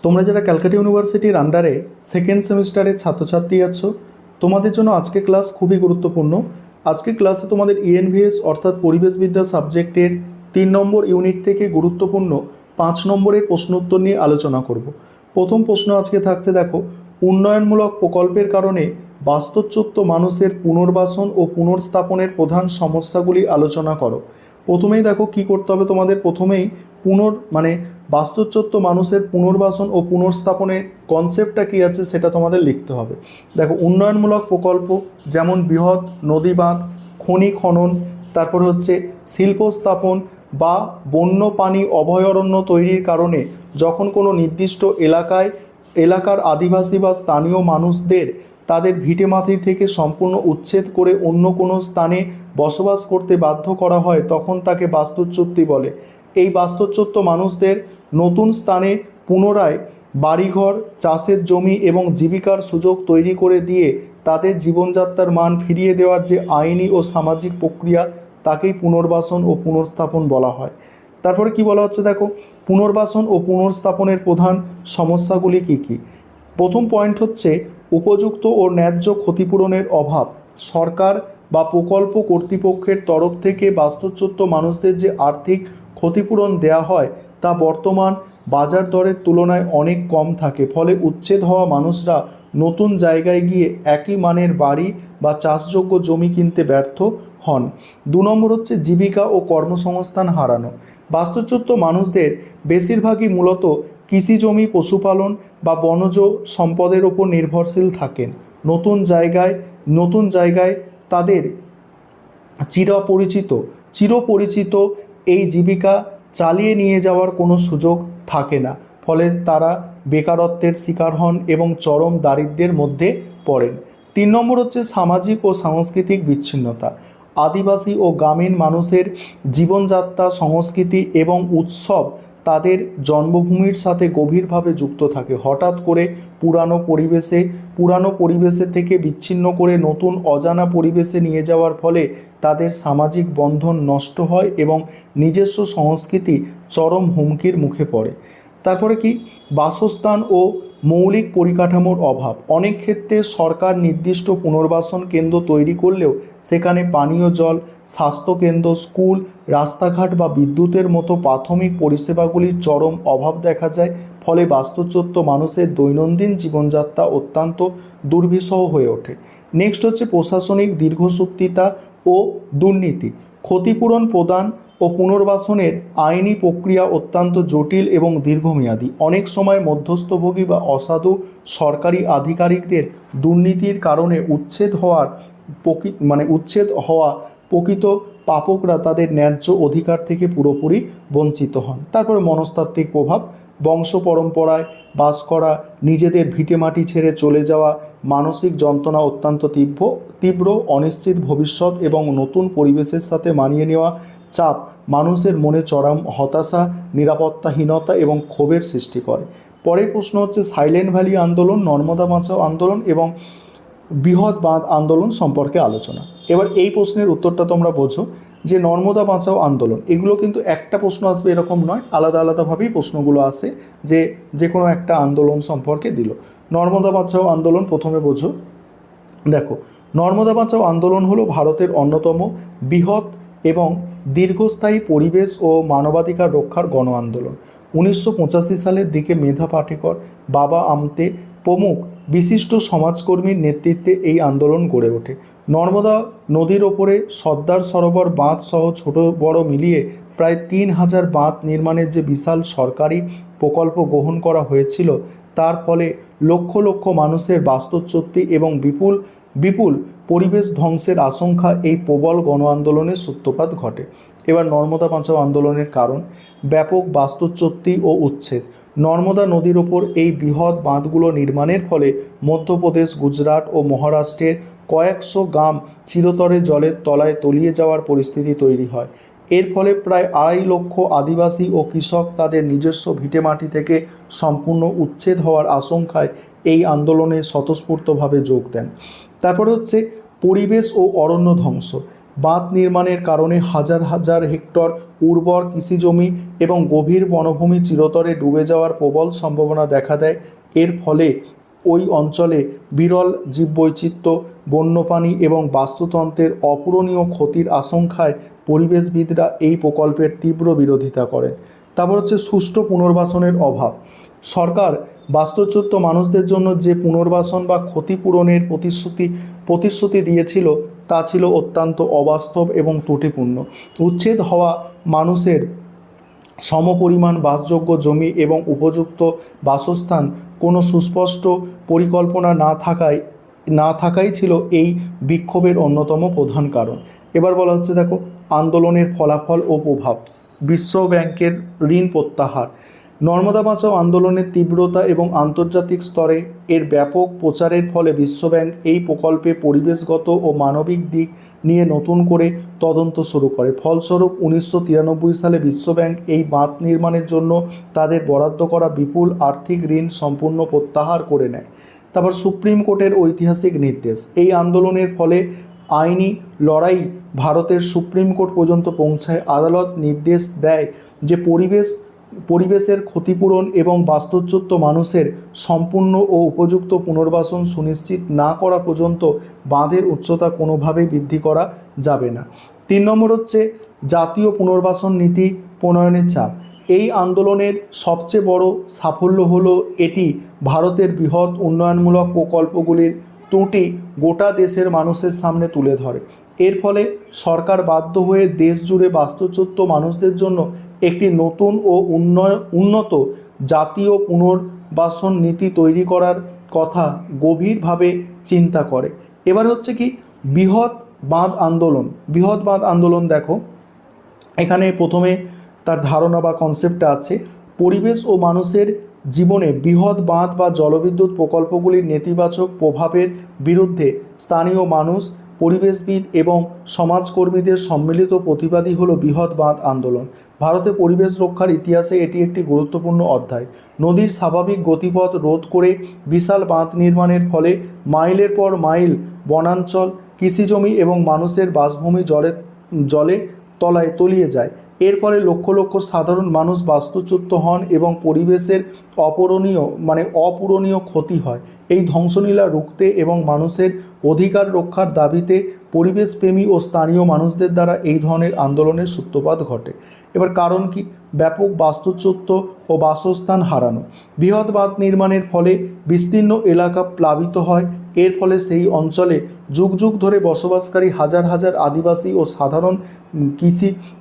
তোমরা যারা ক্যালকাটা ইউনিভার্সিটির আন্ডারে সেকেন্ড সেমিস্টারের ছাত্রছাত্রী আছো, তোমাদের জন্য আজকে ক্লাস খুবই গুরুত্বপূর্ণ। আজকে ক্লাসে তোমাদের ইএনভিএস অর্থাৎ পরিবেশবিদ্যা সাবজেক্টের 3 নম্বর ইউনিট থেকে গুরুত্বপূর্ণ 5 নম্বরের প্রশ্ন উত্তর নিয়ে আলোচনা করব। প্রথম প্রশ্ন আজকে থাকছে, দেখো, উন্নয়নমূলক প্রকল্পের কারণে বাস্তুচ্যুত মানুষের পুনর্বাসন ও পুনর্স্থাপনের প্রধান সমস্যাগুলি আলোচনা করো। প্রথমেই দেখো কি করতে হবে তোমাদের, প্রথমেই বাস্তুচ্যুত মানুষের পুনর্বাসন ও পুনর্স্থাপনের কনসেপ্টটা কী আছে সেটা তোমাদের লিখতে হবে। দেখো, উন্নয়নমূলক প্রকল্প যেমন বৃহৎ নদী বাঁধ, খনি খনন, তারপর হচ্ছে শিল্প স্থাপন বা বন্যপ্রাণী অভয়ারণ্য তৈরির কারণে যখন কোনো নির্দিষ্ট এলাকার আদিবাসী বা স্থানীয় মানুষদের তাদের ভিটেমাটির থেকে সম্পূর্ণ উচ্ছেদ করে অন্য কোনো স্থানে বসবাস করতে বাধ্য করা হয়, তখন তাকে বাস্তুচ্যুতি বলে। এই বাস্তুচ্যুত মানুষদের নতুন স্থানে পুনরায় বাড়িঘর, চাষের জমি এবং জীবিকার সুযোগ তৈরি করে দিয়ে তাদের জীবনযাত্রার মান ফিরিয়ে দেওয়ার যে আইনি ও সামাজিক প্রক্রিয়া, তাকেই পুনর্বাসন ও পুনর্স্থাপন বলা হয়। তারপরে কি বলা হচ্ছে, দেখো, পুনর্বাসন ও পুনর্স্থাপনের প্রধান সমস্যাগুলি কী কী। প্রথম পয়েন্ট হচ্ছে উপযুক্ত ও ন্যায্য ক্ষতিপূরণের অভাব। সরকার বা প্রকল্প কর্তৃপক্ষের তরফ থেকে বাস্তুচ্যুত মানুষদের যে আর্থিক ক্ষতিপূরণ দেওয়া হয় তা বর্তমান বাজার দরের তুলনায় অনেক কম থাকে, ফলে উচ্ছেদ হওয়া মানুষরা নতুন জায়গায় গিয়ে একই মানের বাড়ি বা চাষযোগ্য জমি কিনতে ব্যর্থ হন। 2 নম্বর হচ্ছে জীবিকা ও কর্মসংস্থান হারানো। বাস্তুচ্যুত মানুষদের বেশিরভাগই মূলত কৃষি জমি, পশুপালন বা বনজ সম্পদের ওপর নির্ভরশীল থাকেন। নতুন জায়গায় তাদের চিরপরিচিত এই জীবিকা চালিয়ে নিয়ে যাওয়ার কোনো সুযোগ থাকে না, ফলে তারা বেকারত্বের শিকার হন এবং চরম দারিদ্র্যের মধ্যে পড়েন। 3 নম্বর হচ্ছে সামাজিক ও সাংস্কৃতিক বিচ্ছিন্নতা। আদিবাসী ও গ্রামীণ মানুষের জীবনযাত্রা, সংস্কৃতি এবং উৎসব তাদের জন্মভূমির সাথে গভীরভাবে যুক্ত থাকে। হঠাৎ করে পুরানো পরিবেশে থেকে বিচ্ছিন্ন করে নতুন অজানা পরিবেশে নিয়ে যাওয়ার ফলে তাদের সামাজিক বন্ধন নষ্ট হয় এবং নিজস্ব সংস্কৃতি চরম হুমকির মুখে পড়ে। তারপরে কি, বাসস্থান ও মৌলিক পরিকাঠামোর অভাব। অনেক ক্ষেত্রে সরকার নির্দিষ্ট পুনর্বাসন কেন্দ্র তৈরি করলেও সেখানে পানীয় জল, স্বাস্থ্যকেন্দ্র, স্কুল, রাস্তাঘাট বা বিদ্যুতের মতো প্রাথমিক পরিষেবাগুলির চরম অভাব দেখা যায়, ফলে বাস্তুচ্যুত মানুষের দৈনন্দিন জীবনযাত্রা অত্যন্ত দুর্বিষহ হয়ে ওঠে। নেক্সট হচ্ছে প্রশাসনিক দীর্ঘসূত্রিতা ও দুর্নীতি। ক্ষতিপূরণ প্রদান ও পুনর্বাসনের আইনি প্রক্রিয়া অত্যন্ত জটিল এবং দীর্ঘমেয়াদী। অনেক সময় মধ্যস্থভোগী বা অসাধু সরকারি আধিকারিকদের দুর্নীতির কারণে উচ্ছেদ হওয়া প্রকৃত প্রাপকরা তাদের ন্যায্য অধিকার থেকে পুরোপুরি বঞ্চিত হন। তারপরে মনস্তাত্ত্বিক প্রভাব। বংশ পরম্পরায় বাস করা, নিজেদের ভিটেমাটি ছেড়ে চলে যাওয়া, মানসিক যন্ত্রণা অত্যন্ত তীব্র, অনিশ্চিত ভবিষ্যৎ এবং নতুন পরিবেশের সাথে মানিয়ে নেওয়া চাপ মানুষের মনে চরম হতাশা, নিরাপত্তাহীনতা এবং ক্ষোভের সৃষ্টি করে। পরের প্রশ্ন হচ্ছে সাইলেন্ট ভ্যালি আন্দোলন, নর্মদা বাঁচাও আন্দোলন এবং বৃহৎ বাঁধ আন্দোলন সম্পর্কে আলোচনা। এবার এই প্রশ্নের উত্তরটা তোমরা বোঝো যে নর্মদা বাঁচাও আন্দোলন, এগুলো কিন্তু একটা প্রশ্ন আসবে এরকম নয়, আলাদা আলাদাভাবেই প্রশ্নগুলো আসে, যে কোনো একটা আন্দোলন সম্পর্কে দিল। নর্মদা বাঁচাও আন্দোলন প্রথমে বোঝো। দেখো, নর্মদা বাঁচাও আন্দোলন হলো ভারতের অন্যতম বৃহৎ এবং দীর্ঘস্থায়ী পরিবেশ ও মানবাধিকার রক্ষার গণ আন্দোলন। 1985 সালের দিকে মেধা পাটেকর, বাবা আমতে প্রমুখ বিশিষ্ট সমাজকর্মীর নেতৃত্বে এই আন্দোলন গড়ে ওঠে। নর্মদা নদীর ওপরে সর্দার সরোবর বাঁধ সহ ছোট বড় মিলিয়ে প্রায় 3000 বাঁধ নির্মাণের যে বিশাল সরকারি প্রকল্প গ্রহণ করা হয়েছিল, তার ফলে লক্ষ লক্ষ মানুষের বাস্তুচ্যুতি এবং বিপুল পরিবেশ ধ্বংসের আশঙ্কা এই প্রবল গণ আন্দোলনের সূত্রপাত ঘটে। এবার নর্মদা বাঁচাও আন্দোলনের কারণ। ব্যাপক বাস্তুচ্যুতি ও উচ্ছেদ। নর্মদা নদীর ওপর এই বৃহৎ বাঁধগুলো নির্মাণের ফলে মধ্যপ্রদেশ, গুজরাট ও মহারাষ্ট্রের কয়েকশো গ্রাম চিরতরে জলের তলায় তলিয়ে যাওয়ার পরিস্থিতি তৈরি হয়। এর ফলে প্রায় 2.5 লক্ষ আদিবাসী ও কৃষক তাদের নিজস্ব ভিটেমাটি থেকে সম্পূর্ণ উচ্ছেদ হওয়ার আশঙ্কায় এই আন্দোলনে স্বতঃস্ফূর্তভাবে যোগ দেন। তারপরে হচ্ছে পরিবেশ ও অরণ্য ধ্বংস। বাঁধ নির্মাণের কারণে হাজার হাজার হেক্টর উর্বর কৃষিজমি এবং গভীর বনভূমি চিরতরে ডুবে যাওয়ার প্রবল সম্ভাবনা দেখা দেয়। এর ফলে ওই অঞ্চলে বিরল জীববৈচিত্র্য, বন্যপ্রাণী এবং বাস্তুতন্ত্রের অপূরণীয় ক্ষতির আশঙ্কায় পরিবেশবিদরা এই প্রকল্পের তীব্র বিরোধিতা করে। তারপর হচ্ছে সুষ্ঠু পুনর্বাসনের অভাব। সরকার বাস্তুচ্যুত মানুষদের জন্য যে পুনর্বাসন বা ক্ষতিপূরণের প্রতিশ্রুতি দিয়েছিল তা ছিল অত্যন্ত অবাস্তব এবং ত্রুটিপূর্ণ। উচ্ছেদ হওয়া মানুষের সমপরিমাণ বাসযোগ্য জমি এবং উপযুক্ত বাসস্থান কোনো সুস্পষ্ট পরিকল্পনা না থাকাই ছিল এই বিক্ষোভের অন্যতম প্রধান কারণ। এবার বলা হচ্ছে দেখো আন্দোলনের ফলাফল ও প্রভাব। বিশ্ব ব্যাংকের ঋণ প্রত্যাহার। নর্মদা বাঁচাও আন্দোলনের তীব্রতা এবং আন্তর্জাতিক স্তরে এর ব্যাপক প্রচারের ফলে বিশ্বব্যাংক এই প্রকল্পে পরিবেশগত ও মানবিক দিক নিয়ে নতুন করে তদন্ত শুরু করে। ফলস্বরূপ 1993 সালে বিশ্বব্যাংক এই বাঁধ নির্মাণের জন্য তাদের বরাদ্দ করা বিপুল আর্থিক ঋণ সম্পূর্ণ প্রত্যাহার করে নেয়। তারপর সুপ্রিম কোর্টের ঐতিহাসিক নির্দেশ। এই আন্দোলনের ফলে আইনি লড়াই ভারতের সুপ্রিম কোর্ট পর্যন্ত পৌঁছায়। আদালত নির্দেশ দেয় যে পরিবেশের ক্ষতিপূরণ এবং বাস্তুচ্যুত মানুষের সম্পূর্ণ ও উপযুক্ত পুনর্বাসন সুনিশ্চিত না করা পর্যন্ত বাঁধের উচ্চতা কোনোভাবেই বৃদ্ধি করা যাবে না। 3 নম্বর হচ্ছে জাতীয় পুনর্বাসন নীতি প্রণয়নের চাপ। এই আন্দোলনের সবচেয়ে বড় সাফল্য হলো এটি ভারতের বৃহৎ উন্নয়নমূলক প্রকল্পগুলির ত্রুটি গোটা দেশের মানুষের সামনে তুলে ধরে। এর ফলে সরকার বাধ্য হয়ে দেশ জুড়ে বাস্তুচ্যুত মানুষদের জন্য একটি নতুন ও উন্নত জাতীয় পুনর্বাসন নীতি তৈরি করার কথা গভীরভাবে চিন্তা করে। এবার হচ্ছে কি বৃহৎ বাঁধ আন্দোলন দেখো, এখানে প্রথমে তার ধারণা বা কনসেপ্টটা আছে। পরিবেশ ও মানুষের জীবনে বৃহৎ বাঁধ বা জলবিদ্যুৎ প্রকল্পগুলির নেতিবাচক প্রভাবের বিরুদ্ধে স্থানীয় মানুষ, পরিবেশবিদ এবং সমাজকর্মীদের সম্মিলিত প্রতিবাদী হলো বৃহৎ বাঁধ আন্দোলন। ভারতে পরিবেশ রক্ষার ইতিহাসে এটি একটি গুরুত্বপূর্ণ অধ্যায়। নদীর স্বাভাবিক গতিপথ রোধ করে বিশাল বাঁধ নির্মাণের ফলে মাইলের পর মাইল বনাঞ্চল, কৃষিজমি এবং মানুষের বাসভূমি জলে তলায় তলিয়ে যায়। এর ফলে লক্ষ লক্ষ সাধারণ মানুষ বাস্তুচ্যুত হন এবং পরিবেশের অপূরণীয় ক্ষতি হয়। এই ধ্বংসলীলা রুখতে এবং মানুষের অধিকার রক্ষার দাবিতে পরিবেশপ্রেমী ও স্থানীয় মানুষদের দ্বারা এই ধরনের আন্দোলনের সূত্রপাত ঘটে। এবার কারণ কি? ব্যাপক বাস্তুচ্যুত ও বাসস্থান হারানো। বৃহৎ বাঁধ নির্মাণের ফলে বিস্তীর্ণ এলাকা প্লাবিত হয়। এর ফলে সেই অঞ্চলে যুগ যুগ ধরে বসবাসকারী হাজার হাজার আদিবাসী ও সাধারণ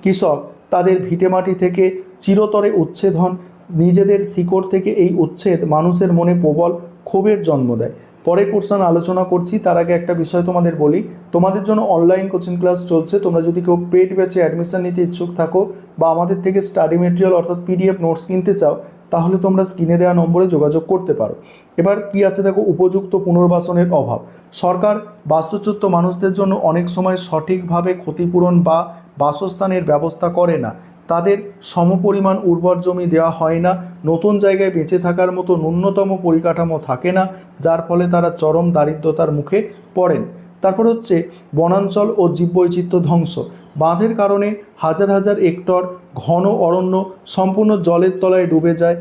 কৃষক তাদের ভিটেমাটি থেকে চিরতরে উচ্ছেদ হন। নিজেদের শিকড় থেকে এই উচ্ছেদ মানুষের মনে প্রবল ক্ষোভের জন্ম দেয়। পরে কোর্সন আলোচনা করছি, তার আগে একটা বিষয় তোমাদের বলি। তোমাদের জন্য অনলাইন কোচিং ক্লাস চলছে। তোমরা যদি কেউ পেড ব্যাচে অ্যাডমিশন নিতে ইচ্ছুক থাকো বা আমাদের থেকে স্টাডি মেটেরিয়াল অর্থাৎ PDF নোটস কিনতে চাও, তাহলে তোমরা স্ক্রিনে দেওয়া নম্বরে যোগাযোগ করতে পারো। এবার কি আছে দেখো, উপযুক্ত পুনর্বাসনের অভাব। সরকার বাস্তুচ্যুত মানুষদের জন্য অনেক সময় সঠিকভাবে ক্ষতিপূরণ বা বাসস্থানের ব্যবস্থা করে না। তাদের সমপরিমাণ উর্বর জমি দেওয়া হয় না। নতুন জায়গায় বেঁচে থাকার মতো ন্যূনতম পরিকাঠামো থাকে না, যার ফলে তারা চরম দারিদ্রতার মুখে পড়েন। তারপর হচ্ছে বনাঞ্চল ও জীববৈচিত্র্য ধ্বংস। বাঁধের কারণে হাজার হাজার হেক্টর ঘন অরণ্য সম্পূর্ণ জলের তলায় ডুবে যায়।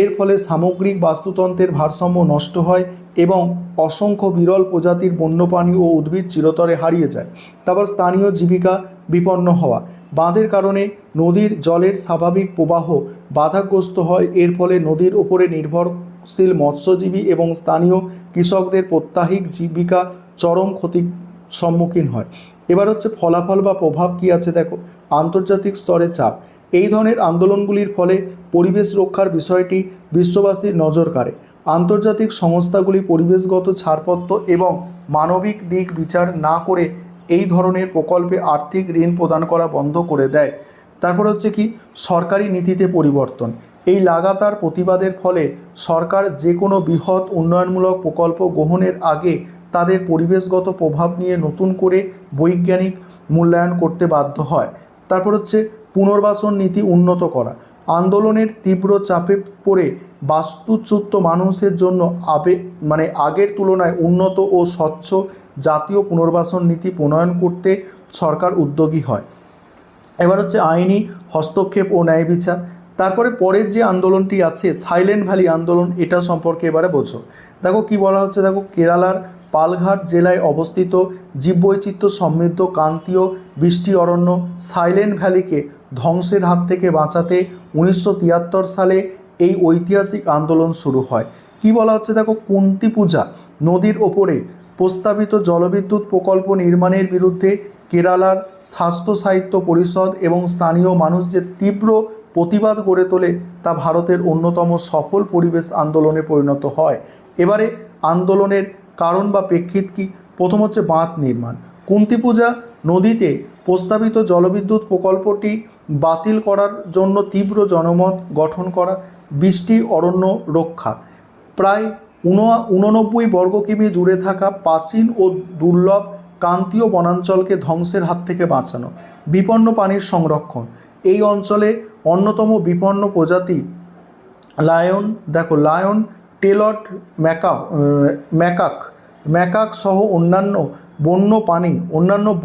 এর ফলে সামগ্রিক বাস্তুতন্ত্রের ভারসাম্য নষ্ট হয় এবং অসংখ্য বিরল প্রজাতির বন্যপ্রাণী ও উদ্ভিদ চিরতরে হারিয়ে যায়। তারপর স্থানীয় জীবিকা বিপন্ন হওয়া। বাঁধের কারণে নদীর জলের স্বাভাবিক প্রবাহ বাধাগ্রস্ত হয়। এর ফলে নদীর ওপরে নির্ভরশীল মৎস্যজীবী এবং স্থানীয় কৃষকদের প্রত্যাহিক জীবিকা চরম ক্ষতির সম্মুখীন হয়। এবার হচ্ছে ফলাফল বা প্রভাব কি আছে দেখো। আন্তর্জাতিক স্তরে চাপ। এই ধরনের আন্দোলনগুলির ফলে পরিবেশ রক্ষার বিষয়টি বিশ্ববাসীর নজর কাড়ে। আন্তর্জাতিক সংস্থাগুলি পরিবেশগত ছাড়পত্র এবং মানবিক দিক বিচার না করে এই ধরনের প্রকল্পে আর্থিক ঋণ প্রদান করা বন্ধ করে দেয়। তারপর হচ্ছে কি, সরকারি নীতিতে পরিবর্তন। এই লাগাতার প্রতিবাদের ফলে সরকার যে কোনো বৃহৎ উন্নয়নমূলক প্রকল্প গ্রহণের আগে তাদের পরিবেশগত প্রভাব নিয়ে নতুন করে বৈজ্ঞানিক মূল্যায়ন করতে বাধ্য হয়। তারপর হচ্ছে পুনর্বাসন নীতি উন্নত করা। আন্দোলনের তীব্র চাপে পড়ে বাস্তুচ্যুত মানুষের জন্য আগের তুলনায় উন্নত ও স্বচ্ছ জাতীয় পুনর্বাসন নীতি প্রণয়ন করতে সরকার উদ্যোগী হয়। এবার হচ্ছে আইনি হস্তক্ষেপ ও ন্যায় বিচার। তারপরে পরের যে আন্দোলনটি আছে সাইলেন্ট ভ্যালি আন্দোলন, এটা সম্পর্কে এবারে বোঝো। দেখো কি বলা হচ্ছে, দেখো কেরালার পালঘাট জেলায় অবস্থিত জীববৈচিত্র্য সমৃদ্ধ ক্রান্তীয় বৃষ্টি অরণ্য সাইলেন্ট ভ্যালিকে ধ্বংসের হাত থেকে বাঁচাতে 1973 সালে এই ঐতিহাসিক আন্দোলন শুরু হয়। কি বলা হচ্ছে, দেখো কুন্তিপুজা নদীর ওপরে প্রস্তাবিত জলবিদ্যুৎ প্রকল্প নির্মাণের বিরুদ্ধে কেরালার স্বাস্থ্য সাহিত্য পরিষদ এবং স্থানীয় মানুষ যে তীব্র প্রতিবাদ গড়ে তোলে তা ভারতের অন্যতম সফল পরিবেশ আন্দোলনে পরিণত হয়। এবারে আন্দোলনের কারণ বা প্রেক্ষিত কি? প্রথম হচ্ছে বাঁধ নির্মাণ। কুন্তিপুজা নদীতে প্রস্তাবিত জলবিদ্যুৎ প্রকল্পটি বাতিল করার জন্য তীব্র জনমত গঠন করা, বৃষ্টি অরণ্য রক্ষা, প্রায় 89 বর্গ কিমি জুড়ে থাকা প্রাচীন ও দুর্লভ ক্রান্তীয় বনাঞ্চলকে ধ্বংসের হাত থেকে বাঁচানো, বিপন্ন পানির সংরক্ষণ। এই অঞ্চলে অন্যতম বিপন্ন প্রজাতি লায়ন টেলড ম্যাকাক সহ অন্যান্য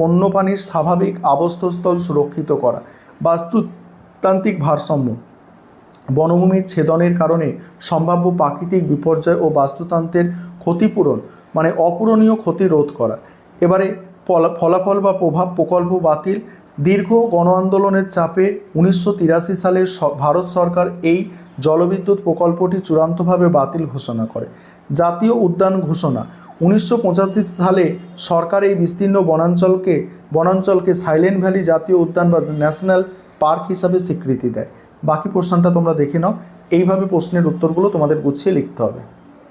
বন্য প্রাণীর স্বাভাবিক আবাসস্থল সুরক্ষিত করা, বাস্তুতান্ত্রিক ভারসাম্য, বনভূমির ছেদনের কারণে সম্ভাব্য প্রাকৃতিক বিপর্যয় ও বাস্তুতন্ত্রের ক্ষতিপূরণ মানে অপূরণীয় ক্ষতি রোধ করা। এবারে ফলাফল বা প্রভাব, প্রকল্প বাতিল। দীর্ঘ গণ আন্দোলনের চাপে 1983 সালে ভারত সরকার এই জলবিদ্যুৎ প্রকল্পটি চূড়ান্তভাবে বাতিল ঘোষণা করে। জাতীয় উদ্যান ঘোষণা। 1985 সালে সরকার এই বিস্তীর্ণ বনাঞ্চলকে সাইলেন্ট ভ্যালি জাতীয় উদ্যান বা ন্যাশনাল পার্ক হিসাবে স্বীকৃতি দেয়। বাকি প্রশ্নটা তোমরা দেখে নাও। এইভাবে প্রশ্নের উত্তরগুলো তোমাদের গুছিয়ে লিখতে হবে।